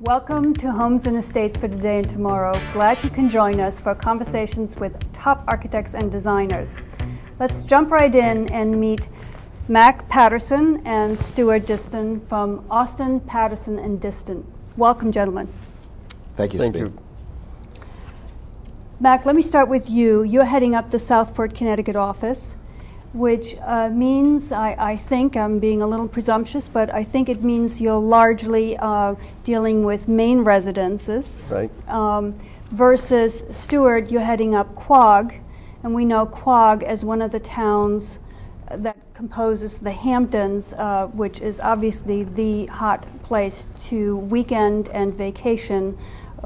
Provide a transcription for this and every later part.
Welcome to Homes and Estates for Today and Tomorrow. Glad you can join us for conversations with top architects and designers. Let's jump right in and meet Mac Patterson and Stuart Diston from Austin, Patterson and Diston. Welcome, gentlemen. Thank you, Steve. Mac, let me start with you. You're heading up the Southport, Connecticut office, which means, I think, I'm being a little presumptuous, but I think it means you're largely dealing with Maine residences. Right. Versus Stuart, you're heading up Quogue, and we know Quogue as one of the towns that composes the Hamptons, which is obviously the hot place to weekend and vacation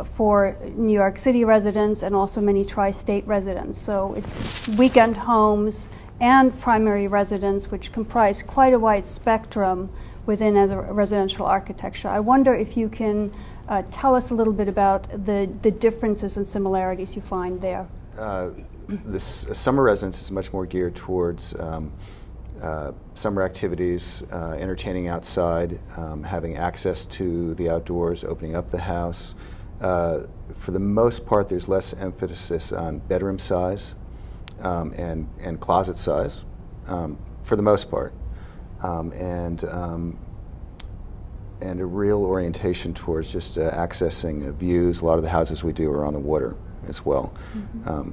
for New York City residents and also many tri-state residents. So it's weekend homes and primary residence, which comprise quite a wide spectrum within as a residential architecture. I wonder if you can tell us a little bit about the differences and similarities you find there. This summer residence is much more geared towards summer activities, entertaining outside, having access to the outdoors, opening up the house. For the most part, there's less emphasis on bedroom size and closet size, for the most part, and a real orientation towards just accessing views. A lot of the houses we do are on the water as well,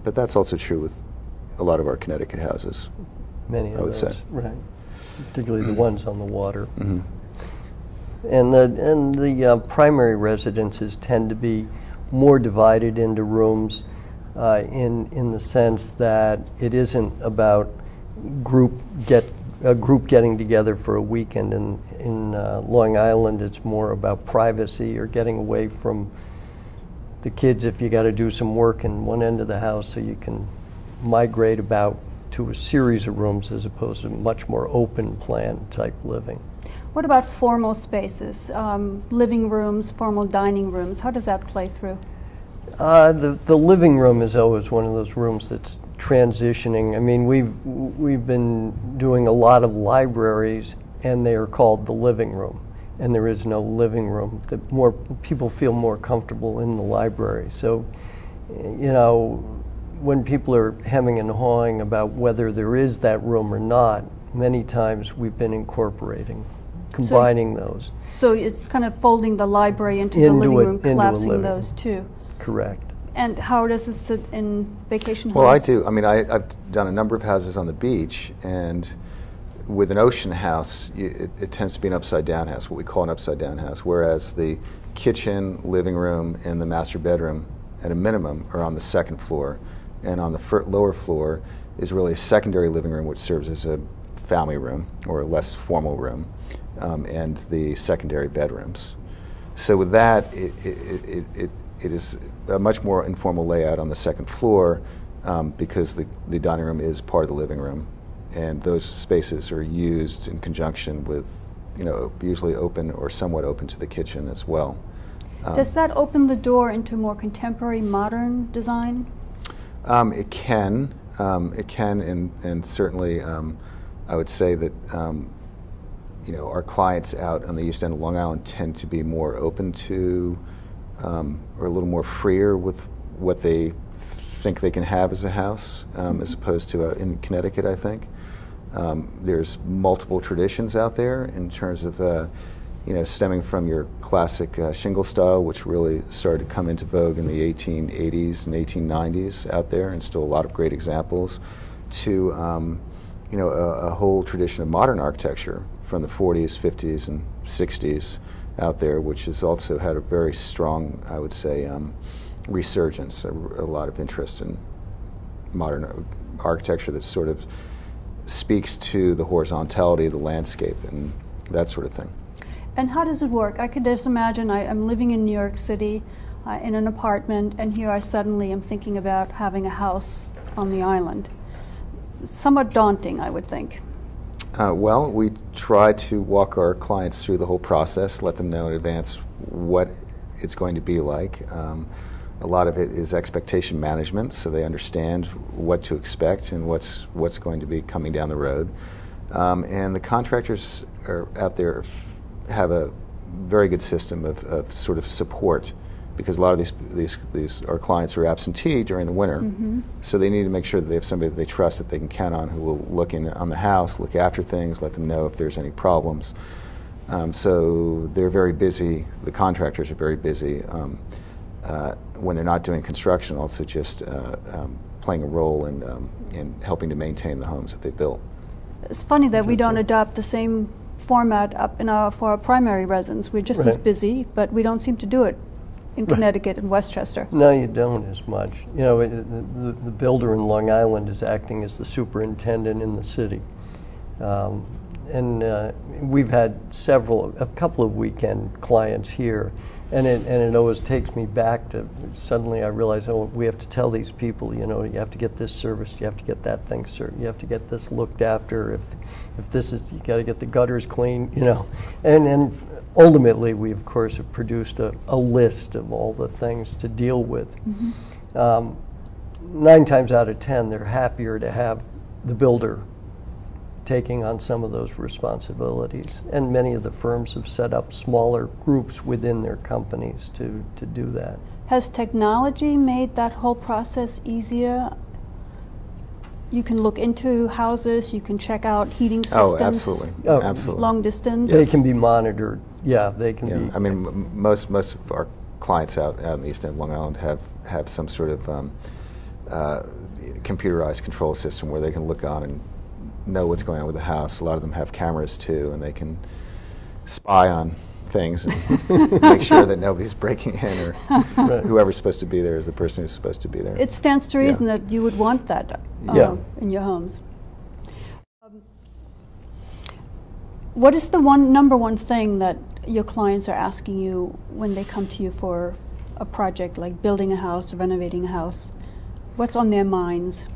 but that's also true with a lot of our Connecticut houses. Many of those, those, right? Particularly the ones on the water. Mm-hmm. And the primary residences tend to be more divided into rooms in the sense that it isn't about a group getting together for a weekend. In Long Island, it's more about privacy or getting away from the kids if you got to do some work in one end of the house, so you can migrate about to a series of rooms as opposed to much more open plan type living. What about formal spaces, living rooms, formal dining rooms? How does that play through? The living room is always one of those rooms that's transitioning. I mean, we've been doing a lot of libraries, and they are called the living room, and there is no living room. More people feel more comfortable in the library. So, you know, when people are hemming and hawing about whether there is that room or not, many times we've been combining those. So it's kind of folding the library into the living room, collapsing those two. Correct. And how does this sit in vacation homes? Well, I do. I mean, I've done a number of houses on the beach, and with an ocean house, it tends to be an upside-down house, what we call an upside-down house, whereas the kitchen, living room, and the master bedroom, at a minimum, are on the second floor. And on the lower floor is really a secondary living room, which serves as a family room or a less formal room, and the secondary bedrooms. So with that, it is a much more informal layout on the second floor, because the dining room is part of the living room, and those spaces are used in conjunction with, you know, usually open or somewhat open to the kitchen as well. Does that open the door into more contemporary, modern design? It can, and certainly I would say that you know, our clients out on the east end of Long Island tend to be more open to, or a little more freer with what they think they can have as a house, as opposed to in Connecticut, I think. There's multiple traditions out there in terms of you know, stemming from your classic shingle style, which really started to come into vogue in the 1880s and 1890s out there, and still a lot of great examples, to you know, a whole tradition of modern architecture from the 40s, 50s, and 60s out there, which has also had a very strong, I would say, resurgence, a lot of interest in modern architecture that sort of speaks to the horizontality of the landscape and that sort of thing. And how does it work? I could just imagine I'm living in New York City in an apartment, and here I suddenly am thinking about having a house on the island. Somewhat daunting, I would think. Well, we try to walk our clients through the whole process, let them know in advance what it's going to be like. A lot of it is expectation management, so they understand what to expect and what's going to be coming down the road. And the contractors are out there have a very good system of sort of support, because a lot of these our clients are absentee during the winter, so they need to make sure that they have somebody that they trust, that they can count on, who will look in on the house, look after things, let them know if there's any problems. So they're very busy. The contractors are very busy when they're not doing construction, also just playing a role in helping to maintain the homes that they built. It's funny that we don't adopt the same format for our primary residents. We're just as busy, but we don't seem to do it in Connecticut and Westchester. No, you don't as much. You know, the builder in Long Island is acting as the superintendent in the city. We've had a couple of weekend clients here, and it always takes me back to, suddenly I realize, oh, we have to tell these people, you know, you have to get this serviced, you have to get that thing served, you have to get this looked after, if this is, you got to get the gutters clean, you know. And ultimately, we of course have produced a list of all the things to deal with. 9 times out of 10, they're happier to have the builder taking on some of those responsibilities. And many of the firms have set up smaller groups within their companies to do that. Has technology made that whole process easier? You can look into houses, you can check out heating systems. Oh, absolutely. Oh, absolutely. Long distance. They can be monitored. Yeah, they can be. I mean, most of our clients out in the East End of Long Island have some sort of computerized control system where they can look on and know what's going on with the house. A lot of them have cameras too, and they can spy on things and make sure that nobody's breaking in, or whoever's supposed to be there is the person who's supposed to be there. It stands to reason that you would want that in your homes. What is the number one thing that your clients are asking you when they come to you for a project like building a house or renovating a house? What's on their minds?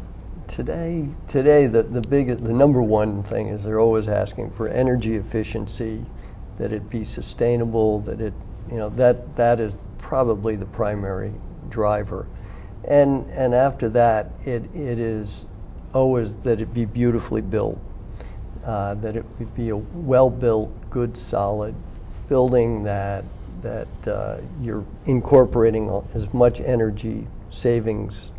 Today, the number one thing is they're always asking for energy efficiency, that it be sustainable, that it, you know, that is probably the primary driver, and after that, it is always that it be beautifully built, that it would be a well-built, good, solid building that you're incorporating as much energy savings,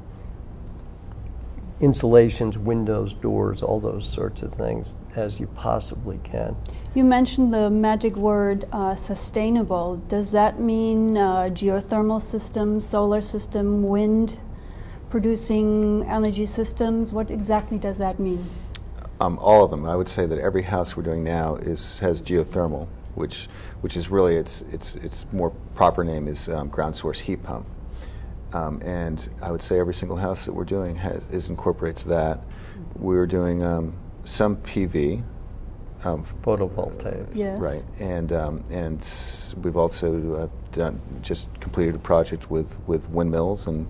insulations, windows, doors, all those sorts of things as you possibly can. You mentioned the magic word sustainable. Does that mean geothermal system, solar system, wind producing energy systems? What exactly does that mean? All of them. I would say that every house we're doing now has geothermal, which is really its more proper name is ground source heat pump. And I would say every single house that we're doing incorporates that. We're doing some PV, photovoltaic. Yes. Right, and we've also just completed a project with windmills and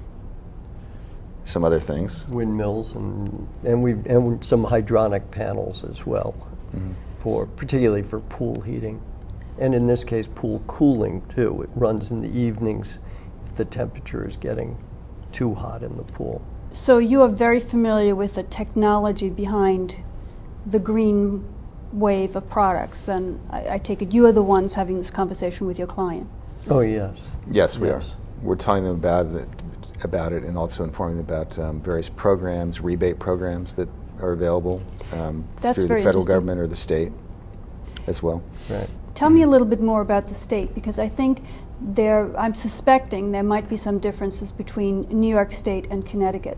some other things. Windmills and some hydronic panels as well, particularly for pool heating, and in this case pool cooling too. It runs in the evenings if the temperature is getting too hot in the pool. So you are very familiar with the technology behind the green wave of products. Then I take it you are the ones having this conversation with your client. Oh yes. Yes, we are. We're telling them about it and also informing them about various programs, rebate programs that are available through the federal government or the state as well. Right. Tell me a little bit more about the state, because I think I'm suspecting there might be some differences between New York State and Connecticut.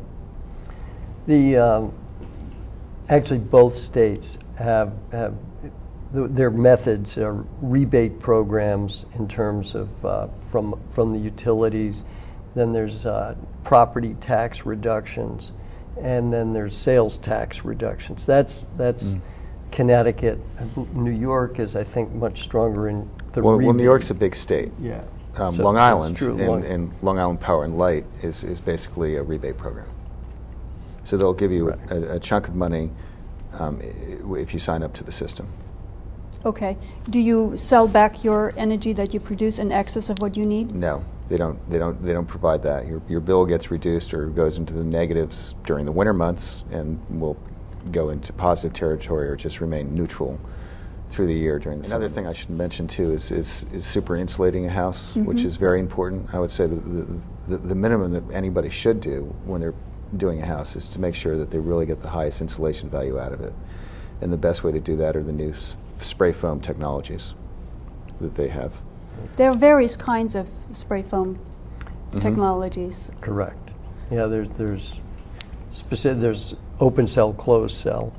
Actually, both states have their methods are rebate programs in terms of from the utilities. Then there's property tax reductions, and then there's sales tax reductions. That's Connecticut. New York is, I think, much stronger in the rebate. Well, New York's a big state. Yeah. Long Island and Long Island Power and Light is basically a rebate program. So they'll give you a chunk of money if you sign up to the system. Okay. Do you sell back your energy that you produce in excess of what you need? No, they don't provide that. Your bill gets reduced or goes into the negatives during the winter months and will go into positive territory or just remain neutral through the year during the summer. Another thing I should mention too is super insulating a house, which is very important. I would say the minimum that anybody should do when they're doing a house is to make sure that they really get the highest insulation value out of it. And the best way to do that are the new spray foam technologies that they have. There are various kinds of spray foam technologies. Correct. Yeah, there's open cell, closed cell.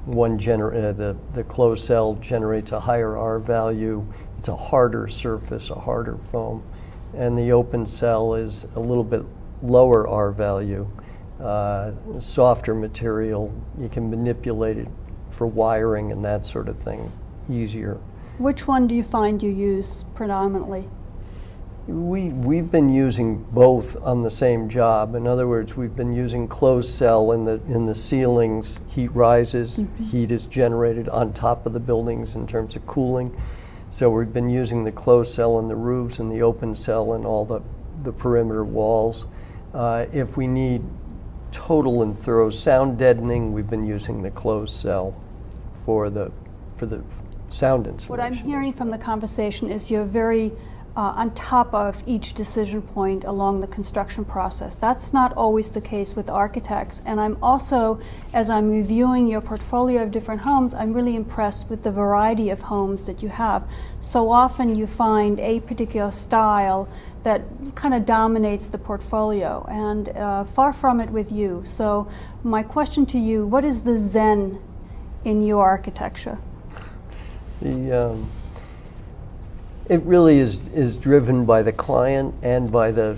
The closed cell generates a higher R value. It's a harder surface, a harder foam, and the open cell is a little bit lower R value, softer material. You can manipulate it for wiring and that sort of thing easier. Which one do you find you use predominantly? We've been using both on the same job. In other words, we've been using closed cell in the ceilings. Heat rises, heat is generated on top of the buildings in terms of cooling. So we've been using the closed cell in the roofs and the open cell in all the perimeter walls. If we need total and thorough sound deadening, we've been using the closed cell for the sound insulation. What I'm hearing from the conversation is you're very on top of each decision point along the construction process. That's not always the case with architects. And I'm also, as I'm reviewing your portfolio of different homes, I'm really impressed with the variety of homes that you have. So often you find a particular style that kind of dominates the portfolio, and far from it with you. So my question to you, what is the zen in your architecture? It really is driven by the client and by the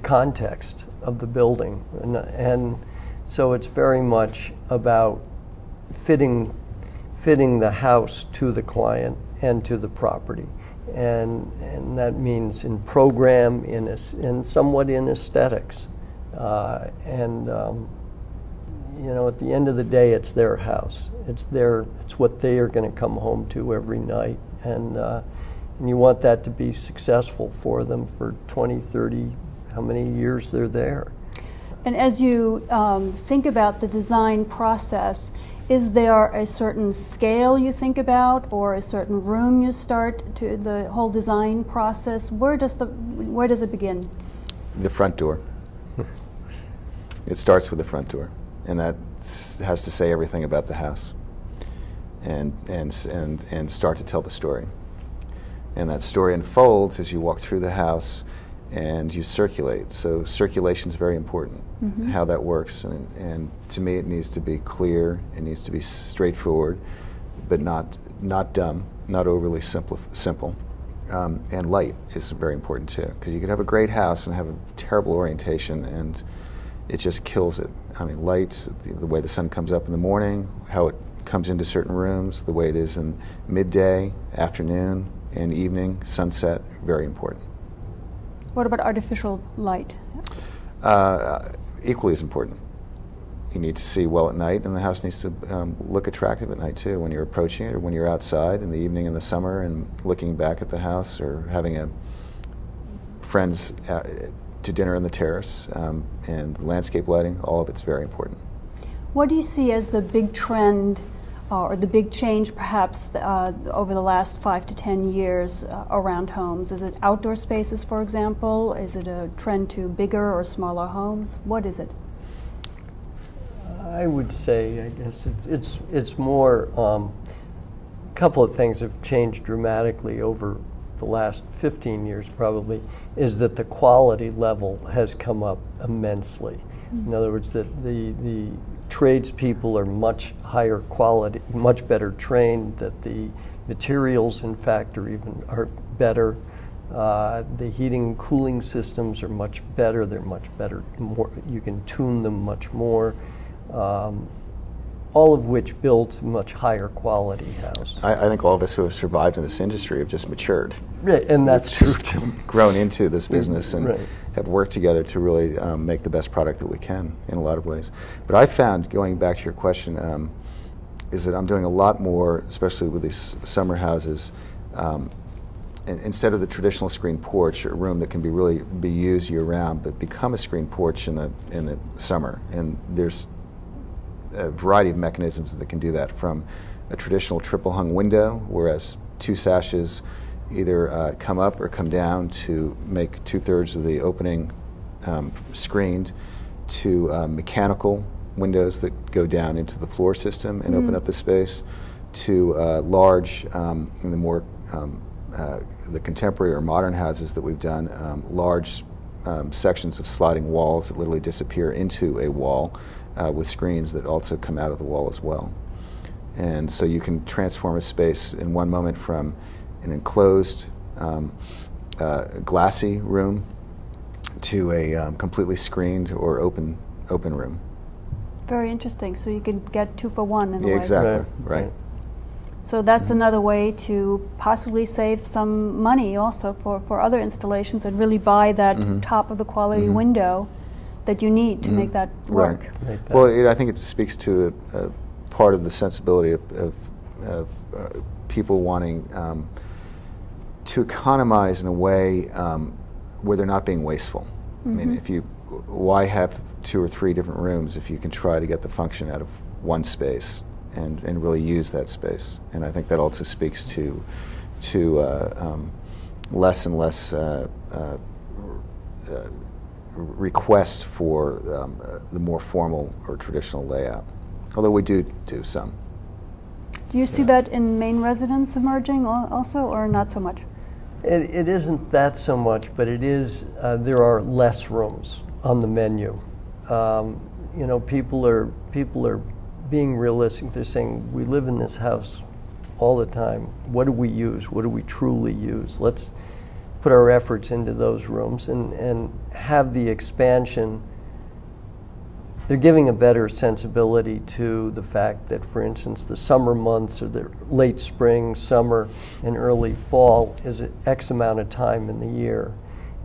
context of the building, and so it's very much about fitting the house to the client and to the property, and that means in program, in somewhat in aesthetics, you know, at the end of the day, it's their house. It's what they are going to come home to every night, and you want that to be successful for them for 20, 30, how many years they're there. And as you think about the design process, is there a certain scale you think about, or a certain room you start to the whole design process? Where does it begin? The front door. It starts with the front door, and that has to say everything about the house, and start to tell the story. And that story unfolds as you walk through the house and you circulate. So circulation is very important, how that works. And to me, it needs to be clear, it needs to be straightforward, but not dumb, not overly simple. And light is very important too, because you could have a great house and have a terrible orientation, and it just kills it. I mean, light, the way the sun comes up in the morning, how it comes into certain rooms, the way it is in midday, afternoon, and evening, sunset, very important. What about artificial light? Equally as important. You need to see well at night, and the house needs to look attractive at night too, when you're approaching it, or when you're outside in the evening in the summer and looking back at the house, or having friends to dinner on the terrace, and landscape lighting. All of it's very important. What do you see as the big trend or the big change perhaps over the last 5 to 10 years around homes? Is it outdoor spaces, for example? Is it a trend to bigger or smaller homes? What is it? I would say, I guess it's more, a couple of things have changed dramatically over the last 15 years probably, is that the quality level has come up immensely. In other words, that the tradespeople are much higher quality, much better trained, that the materials, in fact, are better. The heating and cooling systems are much better. They're much better. You can tune them much more. All of which built a much higher quality house. I think all of us who have survived in this industry have just matured. Right, and that's true too. Grown into this business and right. have worked together to really make the best product that we can in a lot of ways. But I found, going back to your question, is that I'm doing a lot more, especially with these summer houses, instead of the traditional screen porch, a room that can be used year round, but become a screen porch in the summer. And there's a variety of mechanisms that can do that, from a traditional triple hung window, whereas two sashes either come up or come down to make 2/3 of the opening screened, to mechanical windows that go down into the floor system and open up the space, to large, in the more the contemporary or modern houses that we've done, large sections of sliding walls that literally disappear into a wall with screens that also come out of the wall as well. And so you can transform a space in one moment from an enclosed, glassy room to a completely screened or open room. Very interesting. So you can get 2 for 1 in a way. Exactly, right. So that's another way to possibly save some money also for other installations and really buy that top of the quality window that you need to make that work. Right. Well, I think it speaks to a part of the sensibility of people wanting to economize in a way where they're not being wasteful. I mean, why have 2 or 3 different rooms if you can try to get the function out of one space and really use that space? And I think that also speaks to less and less requests for the more formal or traditional layout, although we do some. Do you see that in main residence emerging also, or not so much? It isn't that so much, but it is. There are less rooms on the menu. You know, people are being realistic. They're saying, we live in this house all the time. What do we use? What do we truly use? Let's put our efforts into those rooms and have the expansion. They're giving a better sensibility to the fact that, for instance, the summer months or the late spring, summer, and early fall is X amount of time in the year.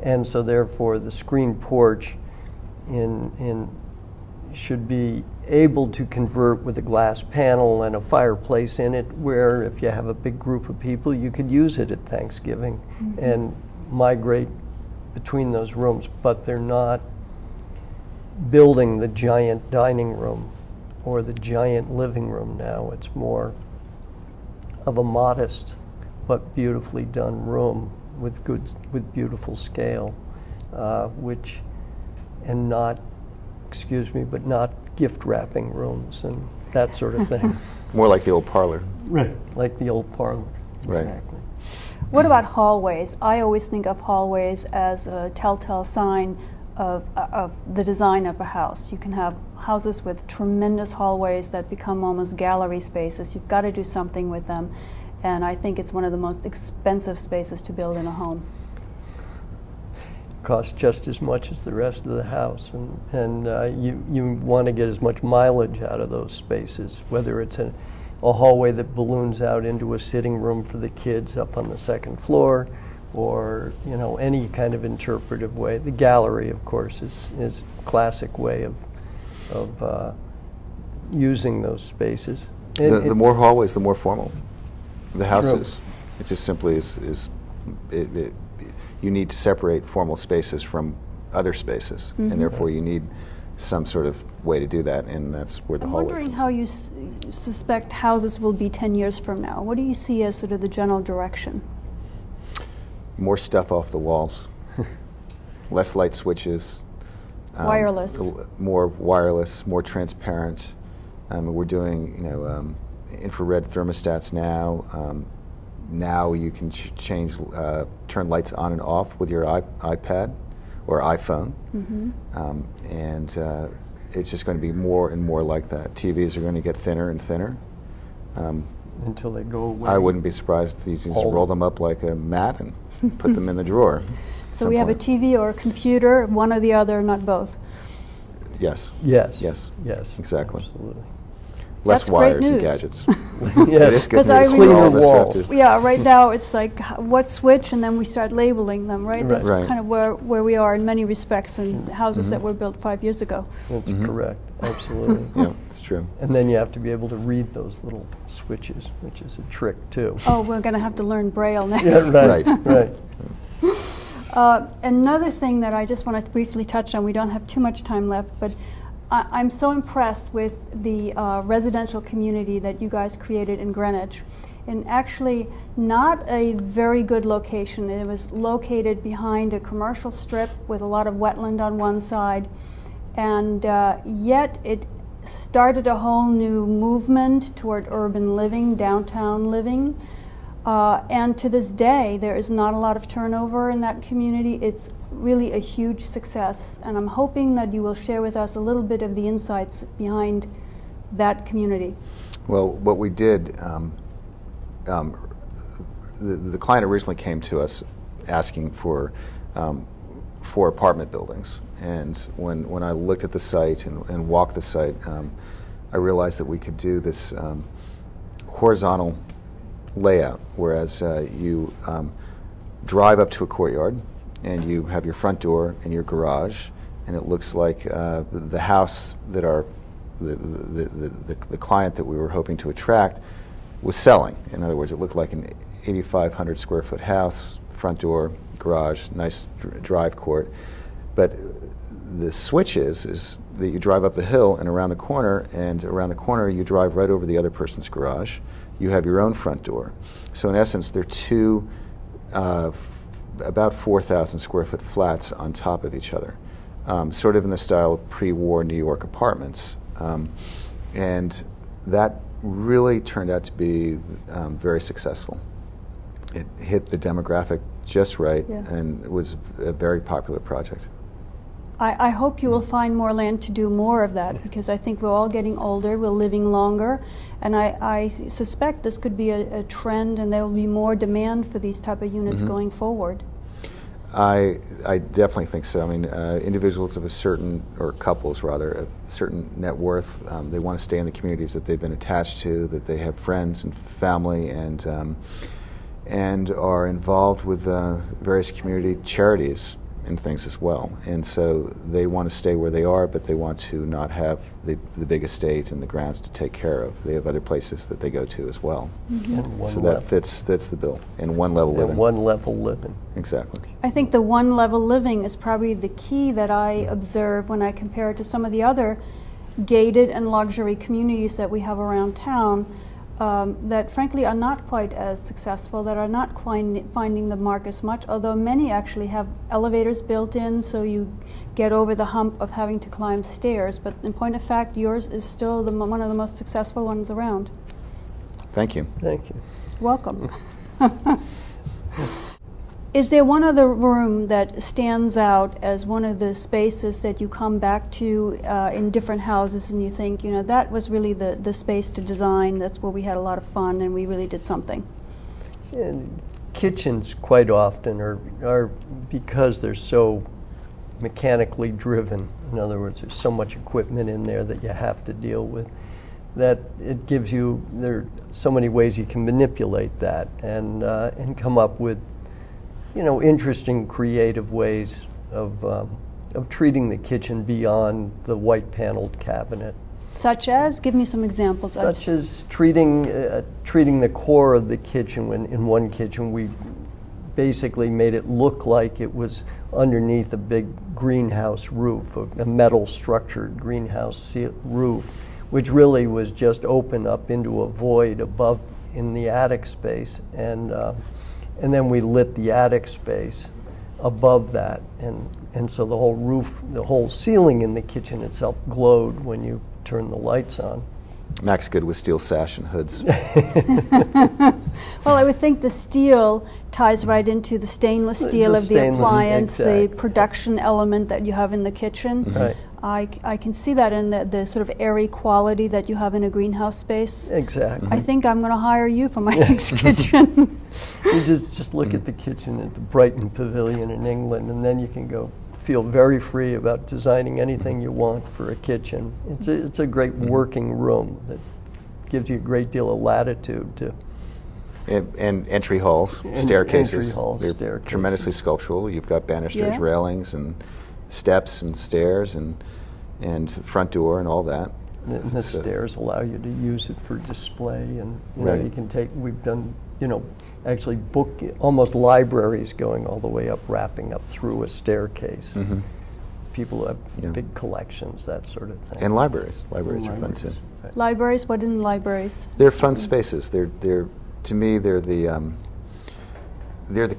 And so therefore the screened porch should be able to convert with a glass panel and a fireplace in it, where if you have a big group of people, you could use it at Thanksgiving and migrate between those rooms. But they're not building the giant dining room or the giant living room now. It's more of a modest but beautifully done room with beautiful scale, and not, excuse me, but not gift wrapping rooms and that sort of thing. More like the old parlor. Right. Like the old parlor. Right. Exactly. What about hallways? I always think of hallways as a telltale sign of the design of a house. You can have houses with tremendous hallways that become almost gallery spaces. You've got to do something with them, and I think it's one of the most expensive spaces to build in a home. Costs just as much as the rest of the house, and you want to get as much mileage out of those spaces, whether it's a hallway that balloons out into a sitting room for the kids up on the second floor, or any kind of interpretive way. The gallery, of course, is a classic way of using those spaces. The more hallways, the more formal the house True. is. It just simply is. You need to separate formal spaces from other spaces, and therefore you need some sort of way to do that, and that's where the I'm hallway wondering comes how in. you suspect houses will be 10 years from now. What do you see as sort of the general direction? More stuff off the walls, less light switches, Wireless. more wireless, more transparent. We're doing infrared thermostats now. Now you can turn lights on and off with your iPad or iPhone, and it's just going to be more and more like that. TVs are going to get thinner and thinner. Until they go away. I wouldn't be surprised if you just roll them up like a mat and put them in the drawer. So we have a TV or a computer, one or the other, not both. Yes. Yes. Yes. Yes. Exactly. Absolutely. Less That's great wires and news. gadgets. Yes. It is good 'Cause I news for remember- all of us who have Walls. to- Yeah, right now it's like what switch, and then we start labeling them, right? Right. That's Right. kind of where we are in many respects in houses that were built 5 years ago. That's correct. Absolutely. Yeah, it's true. And then you have to be able to read those little switches, which is a trick too. Oh, we're going to have to learn Braille next. Yeah, right. Right. Right. Another thing that I just want to briefly touch on, we don't have too much time left, but I'm so impressed with the residential community that you guys created in Greenwich. And actually, not a very good location. It was located behind a commercial strip with a lot of wetland on one side, and yet it started a whole new movement toward urban living, downtown living. And to this day, there is not a lot of turnover in that community. It's really a huge success, and I'm hoping that you will share with us a little bit of the insights behind that community. Well, what we did, the client originally came to us asking for 4 apartment buildings, and when I looked at the site and walked the site, I realized that we could do this horizontal layout, whereas you drive up to a courtyard and you have your front door and your garage, and it looks like the house that the client that we were hoping to attract was selling. In other words, it looked like an 8,500 square foot house, front door, garage, nice drive court. But the switch is that you drive up the hill and around the corner you drive right over the other person's garage. You have your own front door. So in essence, they're 2 about 4,000 square foot flats on top of each other, sort of in the style of pre-war New York apartments. And that really turned out to be very successful. It hit the demographic just right, yeah, and it was a very popular project. I hope you will find more land to do more of that, because I think we're all getting older, we're living longer, and I suspect this could be a trend, and there will be more demand for these type of units going forward. I definitely think so. I mean, individuals of a certain, or couples rather, of a certain net worth, they want to stay in the communities that they've been attached to, that they have friends and family, and are involved with various community charities and things as well. And so they want to stay where they are, but they want to not have the big estate and the grounds to take care of. They have other places that they go to as well. So that fits the bill. And one level living. And one level living. Exactly. I think the one level living is probably the key that I observe when I compare it to some of the other gated and luxury communities that we have around town, that frankly are not quite as successful, that are not quite finding the mark as much, although many actually have elevators built in so you get over the hump of having to climb stairs. But in point of fact, yours is still one of the most successful ones around. Thank you. Thank you. Welcome. Is there one other room that stands out as one of the spaces that you come back to in different houses and you think, you know, that was really the space to design, that's where we had a lot of fun and we really did something? And kitchens quite often are because they're so mechanically driven. In other words, there's so much equipment in there that you have to deal with, that it gives you, there are so many ways you can manipulate that and come up with, you know, interesting, creative ways of treating the kitchen beyond the white paneled cabinet. Such as? Give me some examples. Such as treating the core of the kitchen. When in one kitchen we basically made it look like it was underneath a big greenhouse roof, a metal structured greenhouse roof, which really was just open up into a void above in the attic space, and then we lit the attic space above that, and so the whole roof, the whole ceiling in the kitchen itself glowed when you turned the lights on. Mac's good with steel sash and hoods. Well, I would think the steel ties right into the stainless steel of the appliance, exactly, the production element that you have in the kitchen. Right. I can see that in the sort of airy quality that you have in a greenhouse space. Exactly. I think I'm going to hire you for my next kitchen. You just look at the kitchen at the Brighton Pavilion in England, and then you can go feel very free about designing anything you want for a kitchen. It's a great working room that gives you a great deal of latitude to. And entry halls, staircases. Entry halls, they're staircases. Tremendously sculptural. You've got banisters, yeah, railings, and steps and stairs and the front door and all that. And the stairs allow you to use it for display, and you right, know, you can take. We've done, you know, actually almost libraries going all the way up, wrapping up through a staircase. people who have Yeah. big collections, that sort of thing. And libraries. Libraries are fun too. Right. Libraries, what in libraries? They're fun spaces. They're to me they're the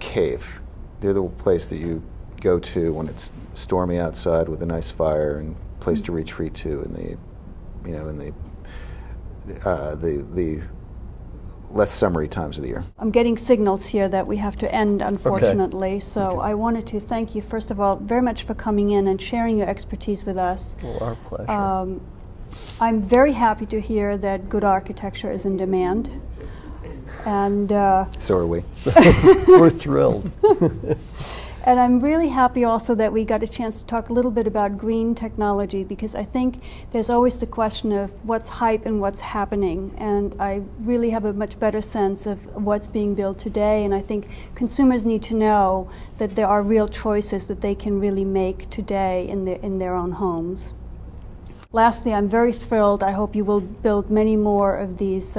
cave. They're the place that you go to when it's stormy outside with a nice fire and place to retreat to in the less summery times of the year. I'm getting signals here that we have to end, unfortunately. So I wanted to thank you, first of all, very much for coming in and sharing your expertise with us. Well, our pleasure. I'm very happy to hear that good architecture is in demand. And So are we. So we're thrilled. And I'm really happy also that we got a chance to talk a little bit about green technology, because I think there's always the question of what's hype and what's happening. And I really have a much better sense of what's being built today. And I think consumers need to know that there are real choices that they can really make today in their own homes. Lastly, I'm very thrilled. I hope you will build many more of these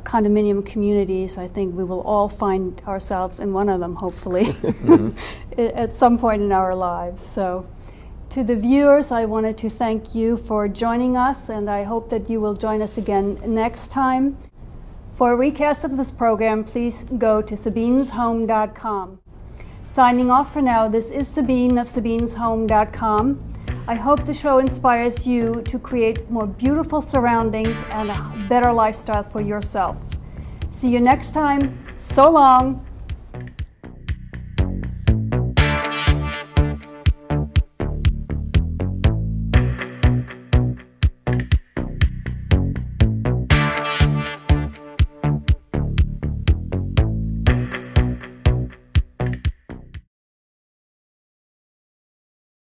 condominium communities. I think we will all find ourselves in one of them, hopefully, at some point in our lives. So to the viewers, I wanted to thank you for joining us, and I hope that you will join us again next time. For a recast of this program, please go to Sabine'sHome.com. Signing off for now, this is Sabine of Sabine'sHome.com. I hope the show inspires you to create more beautiful surroundings and a better lifestyle for yourself. See you next time. So long.